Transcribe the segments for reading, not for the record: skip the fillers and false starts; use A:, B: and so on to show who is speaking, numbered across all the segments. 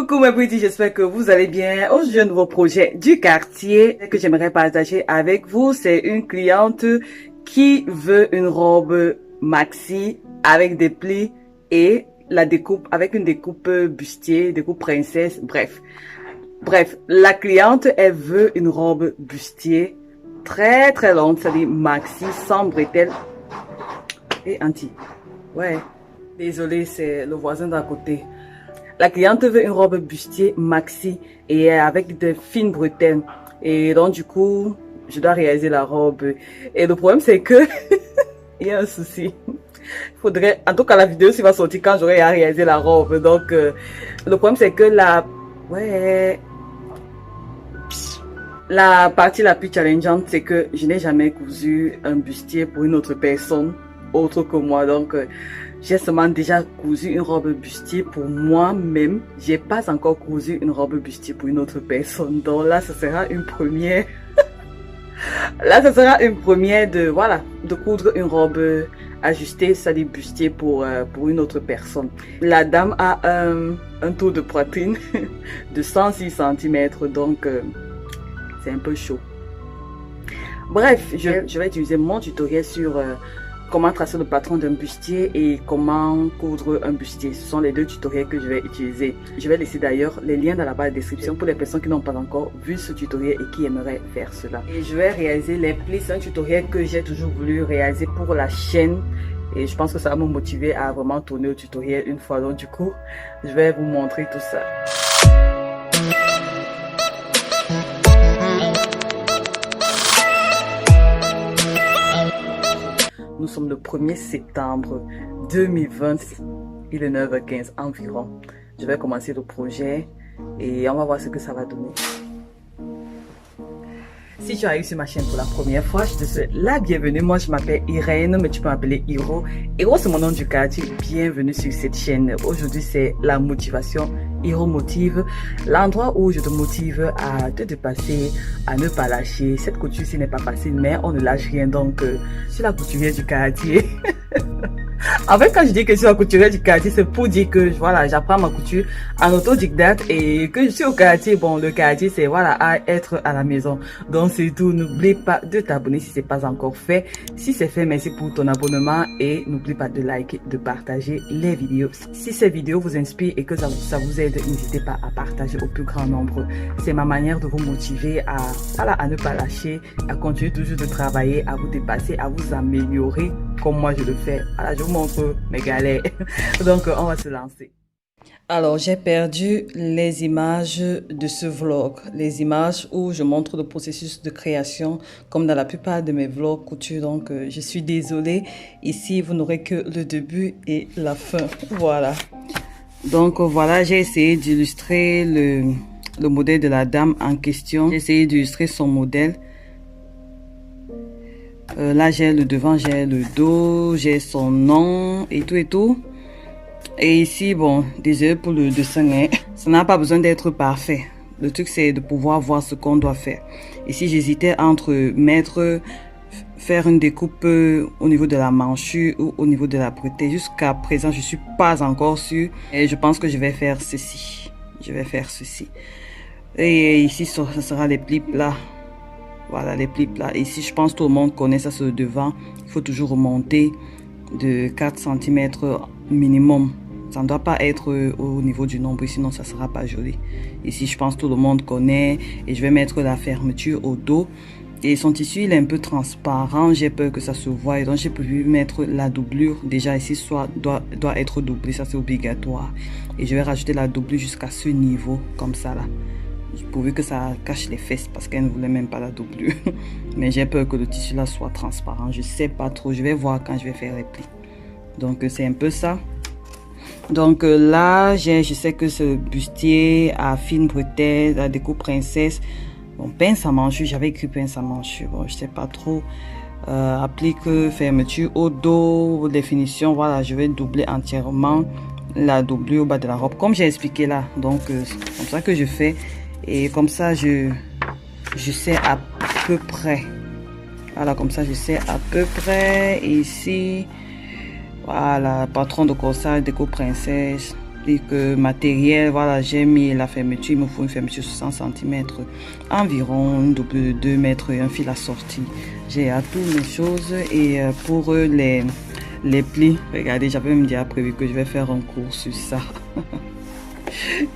A: Coucou mes petits, j'espère que vous allez bien. Aujourd'hui, un nouveau projet du quartier que j'aimerais partager avec vous. C'est une cliente qui veut une robe maxi avec des plis et la découpe avec une découpe bustier, découpe princesse, bref. La cliente, elle veut une robe bustier très longue, c'est-à-dire maxi, sans bretelles et anti. Ouais, désolé, c'est le voisin d'à côté. La cliente veut une robe bustier maxi et avec de fines bretelles. Et donc, du coup, je dois réaliser la robe. Et le problème, c'est que il y a un souci. Faudrait, en tout cas, la vidéo va sortir quand j'aurai à réaliser la robe. Donc, le problème, c'est que la partie la plus challengeante, c'est que je n'ai jamais cousu un bustier pour une autre personne autre que moi. Donc, j'ai seulement déjà cousu une robe bustier pour moi-même. J'ai pas encore cousu une robe bustier pour une autre personne. Donc là, ce sera une première. Là, ce sera une première de, voilà, de coudre une robe ajustée, ça dit bustier pour une autre personne. La dame a un tour de poitrine de 106 cm. Donc, c'est un peu chaud. Bref, je vais utiliser mon tutoriel sur comment tracer le patron d'un bustier et comment coudre un bustier. Ce sont les deux tutoriels que je vais utiliser. Je vais laisser d'ailleurs les liens dans la barre de description pour les personnes qui n'ont pas encore vu ce tutoriel et qui aimeraient faire cela. Et je vais réaliser les plis. C'est un tutoriel que j'ai toujours voulu réaliser pour la chaîne. Et je pense que ça va me motiver à vraiment tourner au tutoriel une fois. Donc du coup, je vais vous montrer tout ça. Nous sommes le 1er septembre 2020, il est 9h15 environ. Je vais commencer le projet et on va voir ce que ça va donner. Si tu arrives sur ma chaîne pour la première fois, je te souhaite la bienvenue. Moi, je m'appelle Irène, mais tu peux m'appeler Hiro. Hiro, c'est mon nom du quartier. Bienvenue sur cette chaîne. Aujourd'hui, c'est la motivation. Hiro Motive, l'endroit où je te motive à te dépasser, à ne pas lâcher. Cette couture-ci n'est pas facile, mais on ne lâche rien. Donc, je suis la couturière du quartier. En fait, quand je dis que je suis la couturière du quartier, c'est pour dire que voilà, j'apprends ma couture en autodidacte et que je suis au quartier. Bon, le quartier, c'est voilà, à être à la maison. Donc, c'est tout. N'oublie pas de t'abonner si c'est pas encore fait. Si c'est fait, merci pour ton abonnement et n'oublie pas de liker, de partager les vidéos. Si ces vidéos vous inspirent et que ça vous aide, n'hésitez pas à partager au plus grand nombre. C'est ma manière de vous motiver à ne pas lâcher, à continuer toujours de travailler, à vous dépasser, à vous améliorer comme moi je le fais. Voilà, je vous montre mes galères. Donc, on va se lancer. Alors, j'ai perdu les images de ce vlog. Les images où je montre le processus de création, comme dans la plupart de mes vlogs couture. Donc, je suis désolée. Ici, vous n'aurez que le début et la fin. Voilà. Donc, voilà, j'ai essayé d'illustrer le modèle de la dame en question. J'ai essayé d'illustrer son modèle. Là, j'ai le devant, j'ai le dos, j'ai son nom et tout. Et ici, bon, désolé pour le dessin, hein. Ça n'a pas besoin d'être parfait. Le truc, c'est de pouvoir voir ce qu'on doit faire. Ici, j'hésitais entre faire une découpe au niveau de la manchure ou au niveau de la bretelle. Jusqu'à présent, je suis pas encore sûre. Et je pense que je vais faire ceci. Je vais faire ceci. Et ici, ce sera les plis plats. Voilà, les plis plats. Ici, je pense que tout le monde connaît ça sur le devant. Il faut toujours remonter de 4 cm minimum. Ça ne doit pas être au niveau du nombril, sinon ça ne sera pas joli. Ici, je pense que tout le monde connaît. Et je vais mettre la fermeture au dos. Et son tissu, il est un peu transparent. J'ai peur que ça se voie. Donc, j'ai prévu mettre la doublure. Déjà, ici, doit être doublé. Ça, c'est obligatoire. Et je vais rajouter la doublure jusqu'à ce niveau, comme ça, là. Pourvu que ça cache les fesses parce qu'elle ne voulait même pas la doublure. Mais j'ai peur que le tissu là soit transparent. Je sais pas trop. Je vais voir quand je vais faire les plis. Donc c'est un peu ça. Donc là, je sais que ce bustier à fine bretelle, la découpe princesse. Bon, pince à manchure. J'avais écrit pince à manchure. Bon, je sais pas trop. Applique fermeture au dos, définition. Voilà, je vais doubler entièrement la doublure au bas de la robe. Comme j'ai expliqué là. Donc c'est comme ça que je fais. Et comme ça, je sais à peu près. Voilà, comme ça, je sais à peu près. Et ici, voilà, patron de corsage, déco princesse. matériel. Voilà, j'ai mis la fermeture. Il me faut une fermeture 60 cm, environ une double de 2 mètres et un fil assorti. J'ai à toutes mes choses. Et pour les plis, regardez, j'avais même déjà prévu que je vais faire un cours sur ça.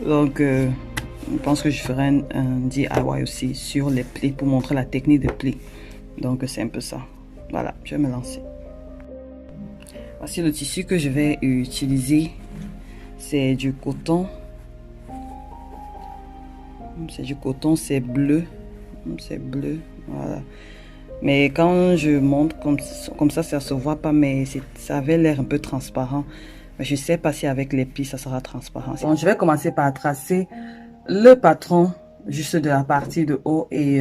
A: Donc, je pense que je ferai un DIY aussi sur les plis pour montrer la technique de plis. Donc, c'est un peu ça. Voilà, je vais me lancer. Voici le tissu que je vais utiliser. C'est du coton. C'est du coton, c'est bleu. C'est bleu, voilà. Mais quand je monte comme ça se voit pas, mais ça avait l'air un peu transparent. Mais je sais pas si avec les plis, ça sera transparent. Donc, je vais commencer par tracer le patron juste de la partie de haut et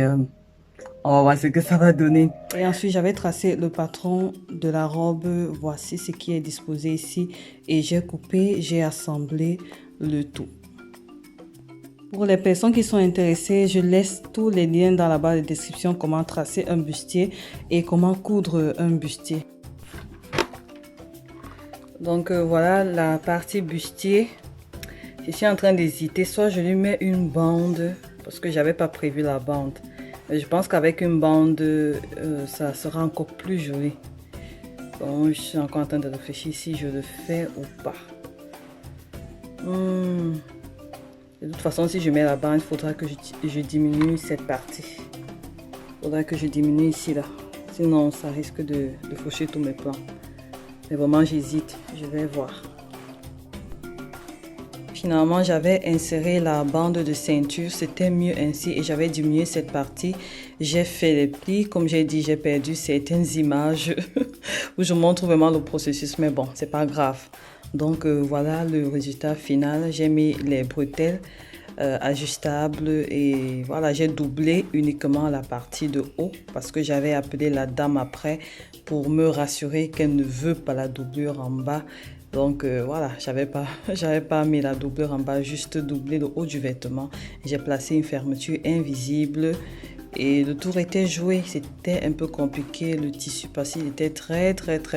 A: on va voir ce que ça va donner. Et ensuite, j'avais tracé le patron de la robe. Voici ce qui est disposé ici. Et j'ai coupé, j'ai assemblé le tout. Pour les personnes qui sont intéressées, je laisse tous les liens dans la barre de description, comment tracer un bustier et comment coudre un bustier. Donc voilà la partie bustier. Je suis en train d'hésiter, soit je lui mets une bande, parce que j'avais pas prévu la bande. Mais je pense qu'avec une bande, ça sera encore plus joli. Donc je suis encore en train de réfléchir si je le fais ou pas. De toute façon, si je mets la bande, il faudra que je diminue cette partie. Il faudra que je diminue ici, là. Sinon, ça risque de faucher tous mes plans. Mais vraiment, j'hésite. Je vais voir. Finalement, j'avais inséré la bande de ceinture. C'était mieux ainsi et j'avais diminué cette partie. J'ai fait les plis. Comme j'ai dit, j'ai perdu certaines images où je montre vraiment le processus. Mais bon, c'est pas grave. Donc voilà le résultat final. J'ai mis les bretelles ajustables et voilà, j'ai doublé uniquement la partie de haut parce que j'avais appelé la dame après pour me rassurer qu'elle ne veut pas la doublure en bas. Donc voilà, j'avais pas mis la doublure en bas, juste doublé le haut du vêtement. J'ai placé une fermeture invisible. Et le tour était joué. C'était un peu compliqué le tissu parce qu'il était très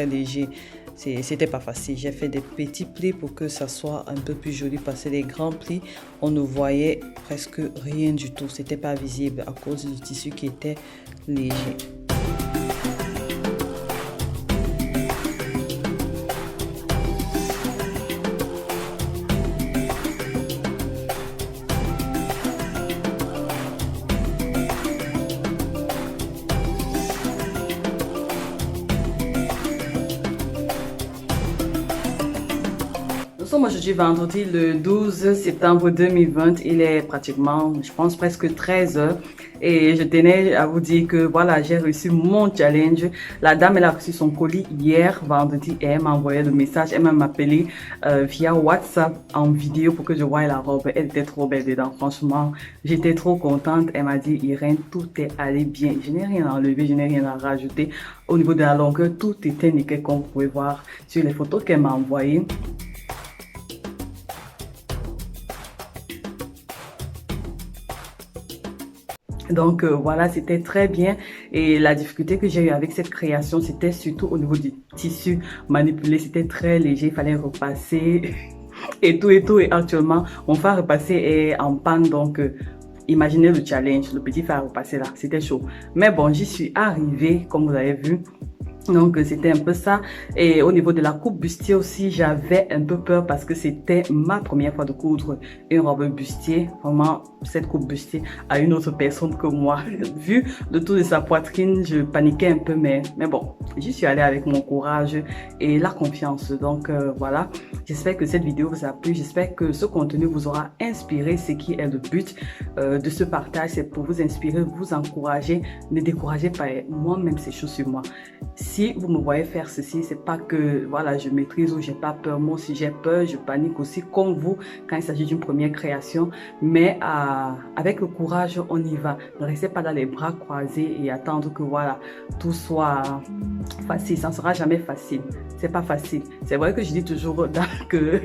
A: léger. C'était pas facile. J'ai fait des petits plis pour que ça soit un peu plus joli parce que les grands plis, on ne voyait presque rien du tout. C'était pas visible à cause du tissu qui était léger. Nous sommes aujourd'hui vendredi le 12 septembre 2020. Il est pratiquement, je pense, presque 13 h. Et je tenais à vous dire que voilà, j'ai reçu mon challenge. La dame, elle a reçu son colis hier, vendredi, et elle m'a envoyé le message. Elle m'a appelé via WhatsApp en vidéo pour que je voie la robe. Elle était trop belle dedans. Franchement, j'étais trop contente. Elle m'a dit, Irène, tout est allé bien. Je n'ai rien enlevé, je n'ai rien à rajouter. Au niveau de la longueur, tout était nickel, comme vous pouvez voir sur les photos qu'elle m'a envoyées. Donc voilà, c'était très bien et la difficulté que j'ai eu avec cette création, c'était surtout au niveau du tissu manipulé, c'était très léger, il fallait repasser et tout et actuellement mon fer à repasser est en panne donc imaginez le challenge, le petit fer à repasser là, c'était chaud. Mais bon, j'y suis arrivée comme vous avez vu. Donc c'était un peu ça. Et au niveau de la coupe bustier aussi, j'avais un peu peur parce que c'était ma première fois de coudre une robe bustier. Vraiment, cette coupe bustier à une autre personne que moi. Vu le tour de sa poitrine, je paniquais un peu, mais bon, j'y suis allée avec mon courage et la confiance. Donc voilà, j'espère que cette vidéo vous a plu. J'espère que ce contenu vous aura inspiré, ce qui est le but de ce partage. C'est pour vous inspirer, vous encourager. Ne découragez pas, moi-même c'est chaud sur moi. Si vous me voyez faire ceci, c'est pas que voilà, je maîtrise ou j'ai pas peur. Moi aussi j'ai peur, je panique aussi comme vous quand il s'agit d'une première création. Mais avec le courage, on y va. Ne restez pas dans les bras croisés et attendre que voilà, tout soit facile. Ça ne sera jamais facile. C'est pas facile. C'est vrai que je dis toujours que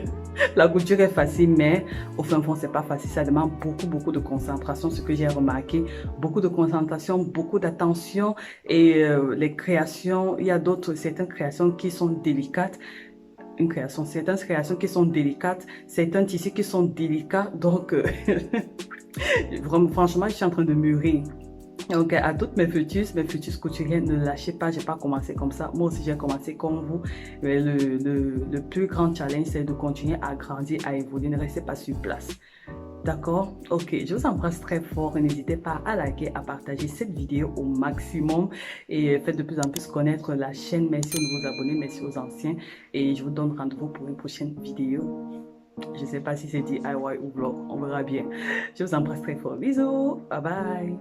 A: la couture est facile, mais au fin fond, c'est pas facile. Ça demande beaucoup de concentration, ce que j'ai remarqué. Beaucoup de concentration, beaucoup d'attention et les créations, il y a certaines créations qui sont délicates. une création. Certaines créations qui sont délicates, certains tissus qui sont délicats. Donc, vraiment, franchement, je suis en train de mûrir. Donc, à toutes mes futures couturières, ne lâchez pas, j'ai pas commencé comme ça. Moi aussi, j'ai commencé comme vous. Mais le plus grand challenge, c'est de continuer à grandir, à évoluer. Ne restez pas sur place. D'accord? Ok, je vous embrasse très fort. N'hésitez pas à liker, à partager cette vidéo au maximum et faites de plus en plus connaître la chaîne. Merci aux nouveaux abonnés, merci aux anciens. Et je vous donne rendez-vous pour une prochaine vidéo. Je ne sais pas si c'est DIY ou vlog, on verra bien. Je vous embrasse très fort. Bisous, bye bye.